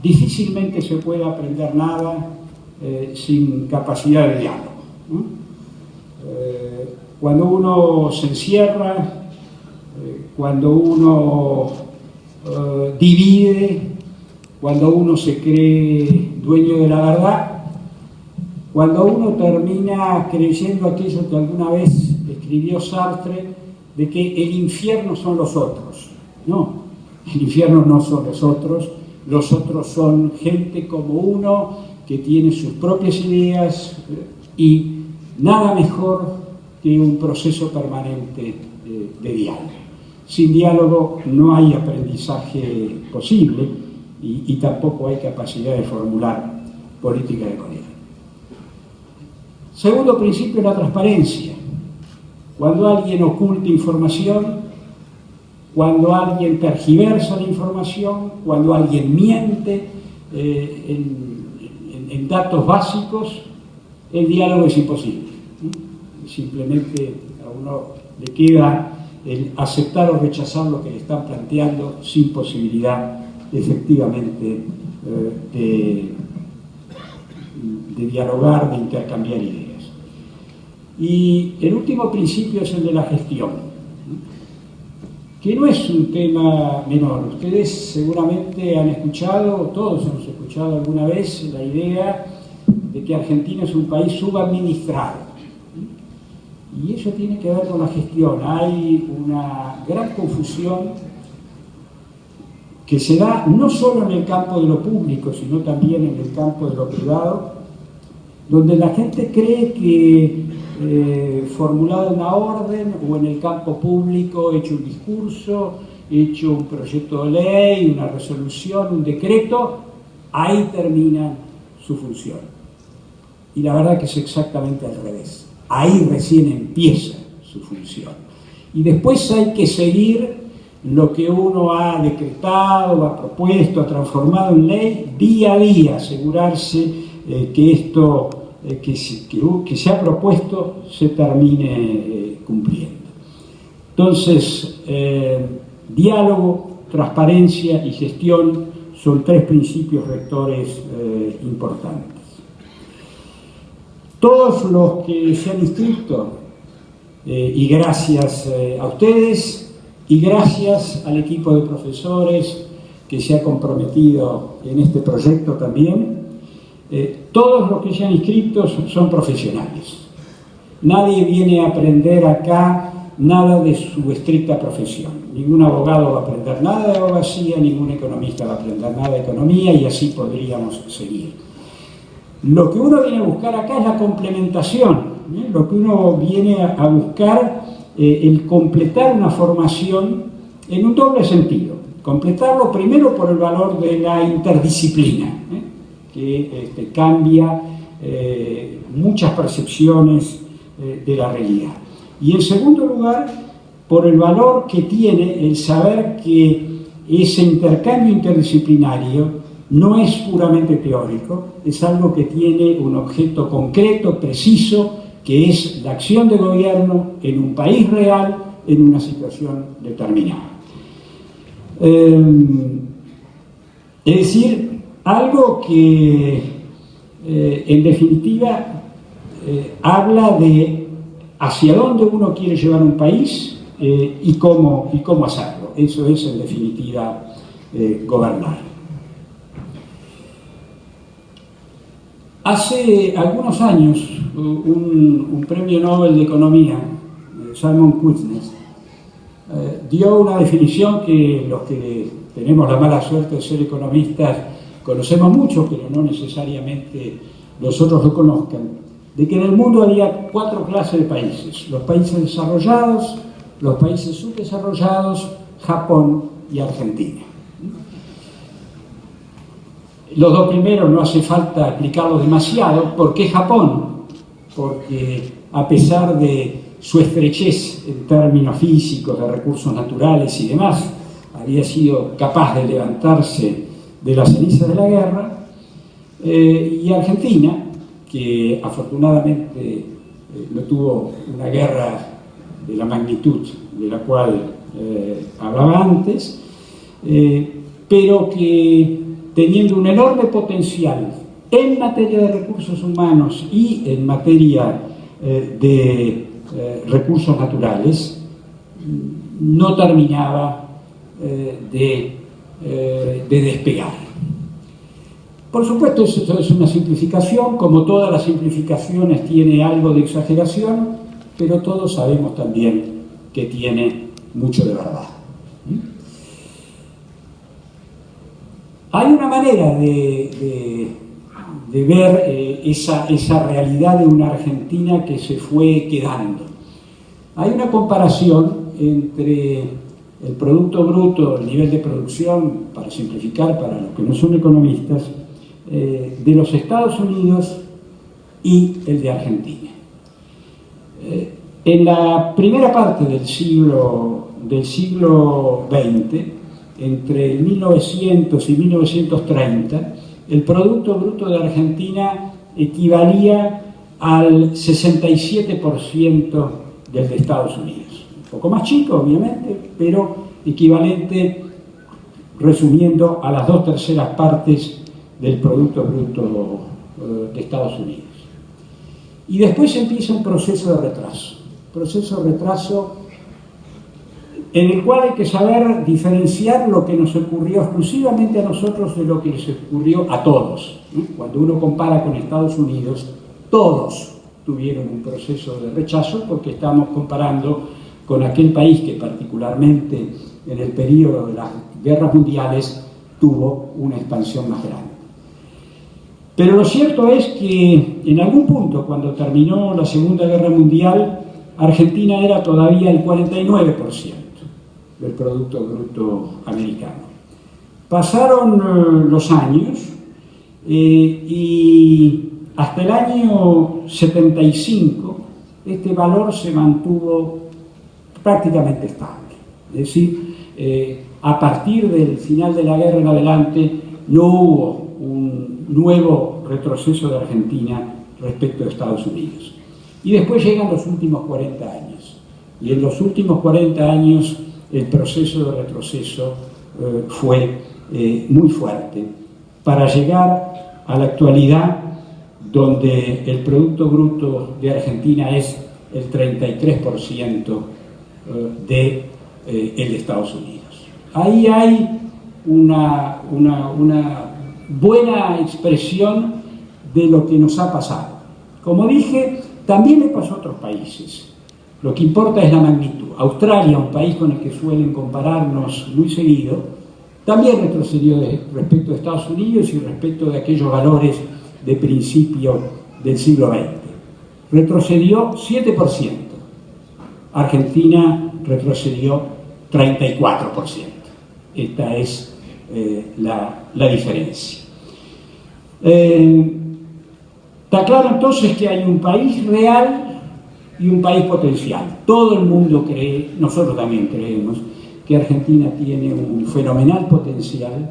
difícilmente se puede aprender nada sin capacidad de diálogo, ¿no? Cuando uno se encierra, cuando uno divide, cuando uno se cree dueño de la verdad, cuando uno termina creyendo aquello que alguna vez escribió Sartre, de que el infierno son los otros. No, el infierno no son los otros son gente como uno que tiene sus propias ideas y nada mejor que un proceso permanente de diálogo. Sin diálogo no hay aprendizaje posible y tampoco hay capacidad de formular política de gobierno. Segundo principio, la transparencia. Cuando alguien oculta información, cuando alguien tergiversa la información, cuando alguien miente en datos básicos, el diálogo es imposible. Simplemente a uno le queda el aceptar o rechazar lo que le están planteando sin posibilidad efectivamente de dialogar, de intercambiar ideas. Y el último principio es el de la gestión, que no es un tema menor. Ustedes seguramente han escuchado, todos hemos escuchado alguna vez, la idea de que Argentina es un país subadministrado. Y eso tiene que ver con la gestión. Hay una gran confusión que se da no solo en el campo de lo público, sino también en el campo de lo privado, donde la gente cree que formulada una orden o en el campo público hecho un discurso, hecho un proyecto de ley, una resolución, un decreto, ahí termina su función. Y la verdad que es exactamente al revés. Ahí recién empieza su función. Y después hay que seguir lo que uno ha decretado, ha propuesto, ha transformado en ley, día a día, asegurarse que esto que se ha propuesto se termine cumpliendo. Entonces, diálogo, transparencia y gestión son tres principios rectores importantes. Todos los que se han inscrito, y gracias a ustedes, y gracias al equipo de profesores que se ha comprometido en este proyecto también, todos los que se han inscrito son profesionales. Nadie viene a aprender acá nada de su estricta profesión. Ningún abogado va a aprender nada de abogacía, ningún economista va a aprender nada de economía y así podríamos seguir. Lo que uno viene a buscar acá es la complementación, lo que uno viene a buscar, el completar una formación en un doble sentido. Completarlo primero por el valor de la interdisciplina, que cambia muchas percepciones de la realidad. Y en segundo lugar, por el valor que tiene el saber que ese intercambio interdisciplinario no es puramente teórico, es algo que tiene un objeto concreto, preciso, que es la acción de gobierno en un país real, en una situación determinada. Es decir, algo que en definitiva habla de hacia dónde uno quiere llevar un país y cómo hacerlo. Eso es en definitiva gobernar. Hace algunos años un premio Nobel de Economía, Simon Kuznets, dio una definición que los que tenemos la mala suerte de ser economistas conocemos mucho, pero no necesariamente los otros lo conozcan, de que en el mundo había 4 clases de países: los países desarrollados, los países subdesarrollados, Japón y Argentina. Los dos primeros no hace falta explicarlos demasiado. ¿Por qué Japón? Porque a pesar de su estrechez en términos físicos, de recursos naturales y demás, había sido capaz de levantarse de las cenizas de la guerra, y Argentina, que afortunadamente no tuvo una guerra de la magnitud de la cual hablaba antes, pero que teniendo un enorme potencial en materia de recursos humanos y en materia de recursos naturales, no terminaba de despegar. Por supuesto, eso es una simplificación, como todas las simplificaciones tiene algo de exageración, pero todos sabemos también que tiene mucho de verdad. Hay una manera de ver esa realidad de una Argentina que se fue quedando. Hay una comparación entre el Producto Bruto, el nivel de producción, para simplificar para los que no son economistas, de los Estados Unidos y el de Argentina. En la primera parte del siglo XX, entre 1900 y 1930, el Producto Bruto de Argentina equivalía al 67% del de Estados Unidos. Un poco más chico, obviamente, pero equivalente, resumiendo, a las 2/3 partes del Producto Bruto de Estados Unidos. Y después empieza un proceso de retraso en el cual hay que saber diferenciar lo que nos ocurrió exclusivamente a nosotros de lo que les ocurrió a todos. Cuando uno compara con Estados Unidos, todos tuvieron un proceso de rechazo porque estamos comparando con aquel país que particularmente en el periodo de las guerras mundiales tuvo una expansión más grande. Pero lo cierto es que en algún punto, cuando terminó la Segunda Guerra Mundial, Argentina era todavía el 49% del Producto Bruto americano. Pasaron los años y hasta el año 75 este valor se mantuvo prácticamente estable. Es decir, a partir del final de la guerra en adelante no hubo un nuevo retroceso de Argentina respecto de Estados Unidos. Y después llegan los últimos 40 años. Y en los últimos 40 años el proceso de retroceso fue muy fuerte para llegar a la actualidad, donde el Producto Bruto de Argentina es el 33% del de Estados Unidos. Ahí hay una buena expresión de lo que nos ha pasado. Como dije, también le pasó a otros países. Lo que importa es la magnitud. Australia, un país con el que suelen compararnos muy seguido, también retrocedió respecto a Estados Unidos y respecto de aquellos valores de principio del siglo XX. Retrocedió 7%. Argentina retrocedió 34%. Esta es la diferencia. Está claro entonces que hay un país real y un país potencial. Todo el mundo cree, nosotros también creemos, que Argentina tiene un fenomenal potencial,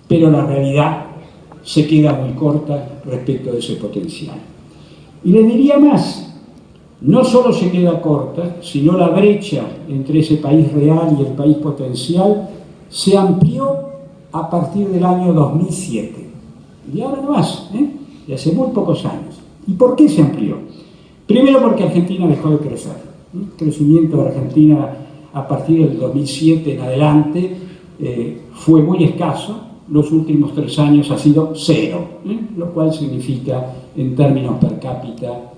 pero la realidad se queda muy corta respecto de ese potencial. Y les diría más, no solo se queda corta, sino la brecha entre ese país real y el país potencial se amplió a partir del año 2007. Y ahora no más, de hace muy pocos años. ¿Y por qué se amplió? Primero porque Argentina dejó de crecer. El crecimiento de Argentina a partir del 2007 en adelante fue muy escaso. Los últimos 3 años ha sido 0, lo cual significa en términos per cápita,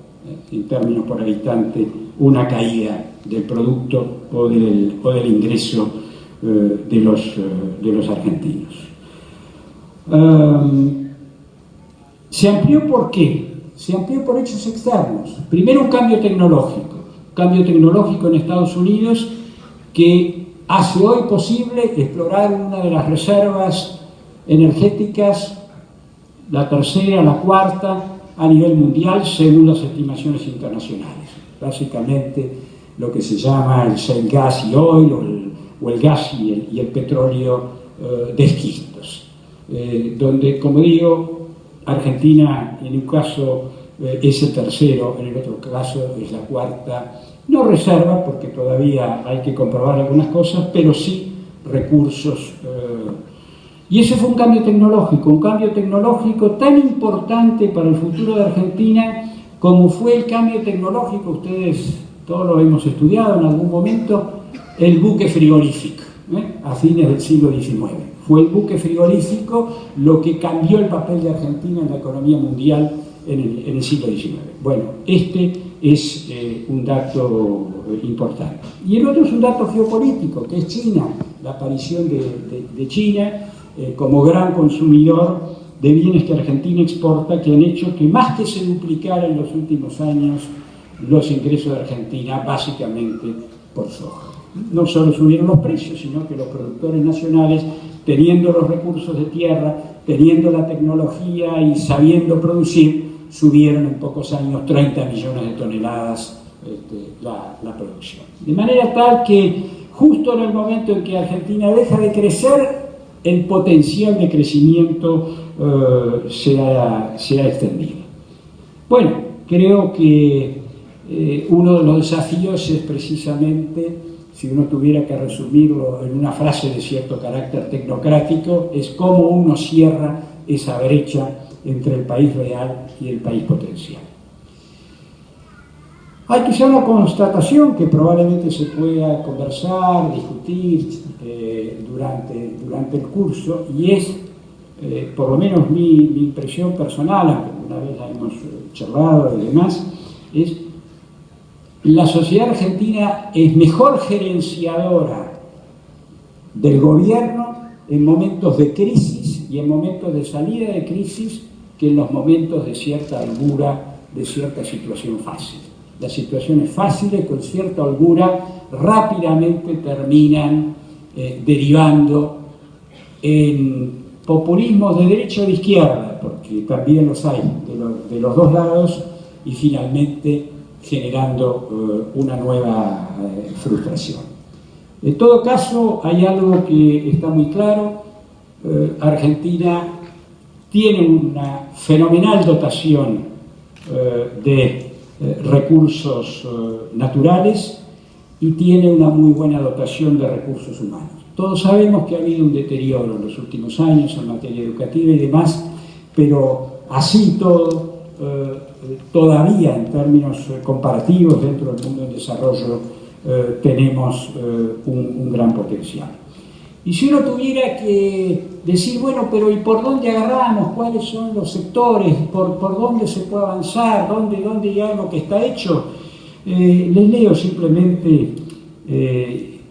en términos por habitante, una caída del producto o del ingreso de los argentinos. ¿Se amplió por qué? Se amplió por hechos externos. Primero, un cambio tecnológico en Estados Unidos que hace hoy posible explorar una de las reservas energéticas, la tercera, la cuarta, a nivel mundial, según las estimaciones internacionales. Básicamente, lo que se llama el shale gas y oil, o el gas y el petróleo de esquistos. Donde, como digo, Argentina en un caso es el tercero, en el otro caso es la cuarta, no reserva porque todavía hay que comprobar algunas cosas, pero sí recursos Y ese fue un cambio tecnológico tan importante para el futuro de Argentina como fue el cambio tecnológico, ustedes todos lo hemos estudiado en algún momento, el buque frigorífico, a fines del siglo XIX. Fue el buque frigorífico lo que cambió el papel de Argentina en la economía mundial en el siglo XIX. Bueno, este es un dato importante. Y el otro es un dato geopolítico, que es China, la aparición de China como gran consumidor de bienes que Argentina exporta, que han hecho que más que se duplicara en los últimos años los ingresos de Argentina, básicamente por soja. No solo subieron los precios, sino que los productores nacionales, teniendo los recursos de tierra, teniendo la tecnología y sabiendo producir, subieron en pocos años 30 millones de toneladas la producción. De manera tal que justo en el momento en que Argentina deja de crecer, el potencial de crecimiento se ha extendido. Bueno, creo que uno de los desafíos es precisamente, si uno tuviera que resumirlo en una frase de cierto carácter tecnocrático, es cómo uno cierra esa brecha entre el país real y el país potencial. Hay quizá una constatación que probablemente se pueda conversar, discutir durante el curso, y es, por lo menos mi impresión personal, aunque una vez la hemos charlado y demás, es la sociedad argentina es mejor gerenciadora del gobierno en momentos de crisis y en momentos de salida de crisis que en los momentos de cierta holgura, de cierta situación fácil. Las situaciones fáciles, con cierta holgura, rápidamente terminan derivando en populismos de derecha o de izquierda, porque también los hay de los dos lados, y finalmente generando una nueva frustración. En todo caso, hay algo que está muy claro: Argentina tiene una fenomenal dotación de recursos naturales y tiene una muy buena dotación de recursos humanos. Todos sabemos que ha habido un deterioro en los últimos años en materia educativa y demás, pero así todo, todavía en términos comparativos dentro del mundo del desarrollo tenemos un gran potencial. Y si uno tuviera que decir, bueno, pero ¿y por dónde agarramos? ¿Cuáles son los sectores? ¿Por dónde se puede avanzar? ¿Dónde hay algo que está hecho? Les leo simplemente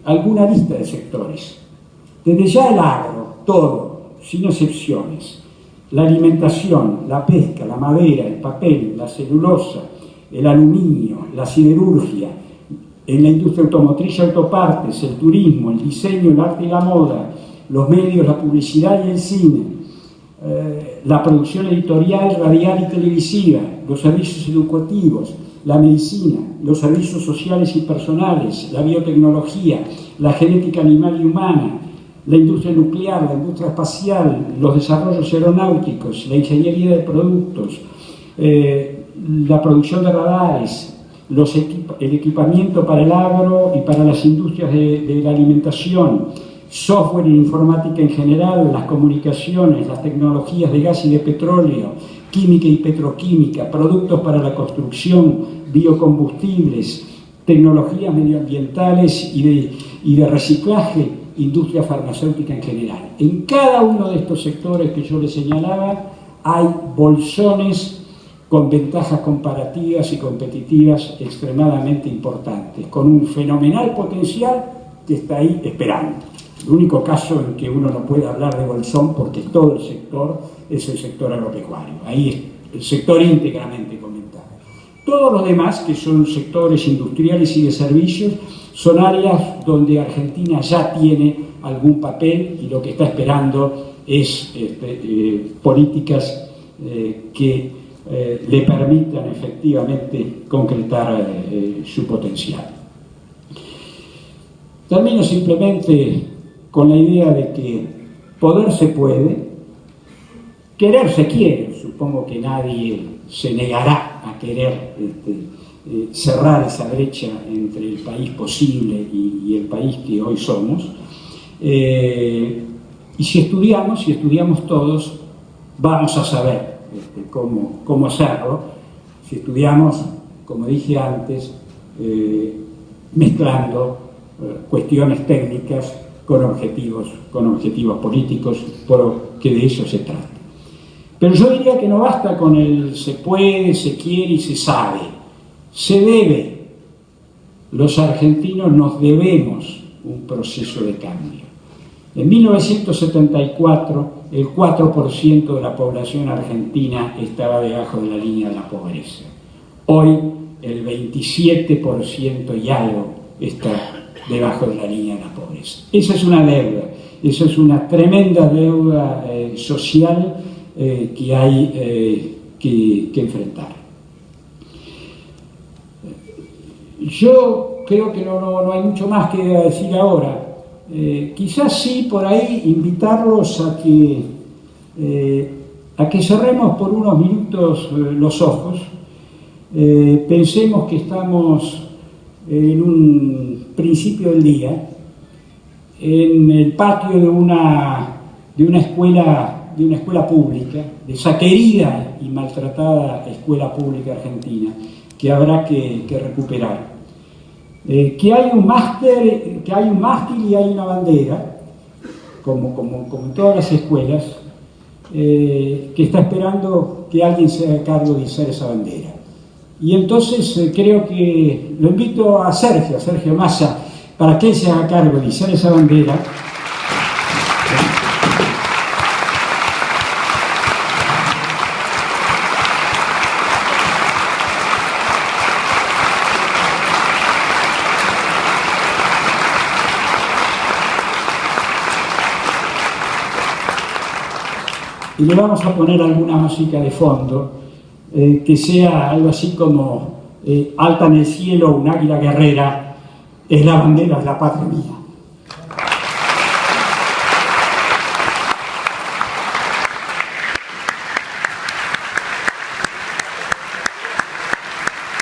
alguna lista de sectores. Desde ya el agro, todo, sin excepciones. La alimentación, la pesca, la madera, el papel, la celulosa, el aluminio, la siderurgia, en la industria automotriz y autopartes, el turismo, el diseño, el arte y la moda, los medios, la publicidad y el cine, la producción editorial, radial y televisiva, los servicios educativos, la medicina, los servicios sociales y personales, la biotecnología, la genética animal y humana, la industria nuclear, la industria espacial, los desarrollos aeronáuticos, la ingeniería de productos, la producción de radares, el equipamiento para el agro y para las industrias de la alimentación, software e informática en general, las comunicaciones, las tecnologías de gas y de petróleo, química y petroquímica, productos para la construcción, biocombustibles, tecnologías medioambientales y de reciclaje, industria farmacéutica en general. En cada uno de estos sectores que yo les señalaba hay bolsones con ventajas comparativas y competitivas extremadamente importantes, con un fenomenal potencial que está ahí esperando. El único caso en que uno no puede hablar de bolsón, porque todo el sector es el sector agropecuario, ahí es el sector íntegramente comentado. Todos los demás, que son sectores industriales y de servicios, son áreas donde Argentina ya tiene algún papel y lo que está esperando es políticas que le permitan efectivamente concretar su potencial. Termino simplemente con la idea de que poder se puede, querer se quiere. Supongo que nadie se negará a querer cerrar esa brecha entre el país posible y el país que hoy somos. Y si estudiamos todos, vamos a saber cómo hacerlo. Si estudiamos, como dije antes, mezclando cuestiones técnicas con objetivos políticos, porque de eso se trata. Pero yo diría que no basta con el se puede, se quiere y se sabe. Se debe. Los argentinos nos debemos un proceso de cambio. En 1974, el 4% de la población argentina estaba debajo de la línea de la pobreza. Hoy, el 27% y algo está debajo de la línea de la pobreza. Esa es una deuda, esa es una tremenda deuda social que hay que enfrentar. Yo creo que no hay mucho más que decir ahora. Quizás sí, por ahí, invitarlos a que cerremos por unos minutos los ojos. Pensemos que estamos en un principio del día, en el patio de una escuela pública, de esa querida y maltratada escuela pública argentina, que habrá que recuperar. Que hay un mástil y hay una bandera, como en todas las escuelas, que está esperando que alguien se haga cargo de izar esa bandera. Y entonces creo que lo invito a Sergio Massa, para que él se haga cargo de izar esa bandera. Y le vamos a poner alguna música de fondo, que sea algo así como alta en el cielo, un águila guerrera, es la bandera de la patria mía.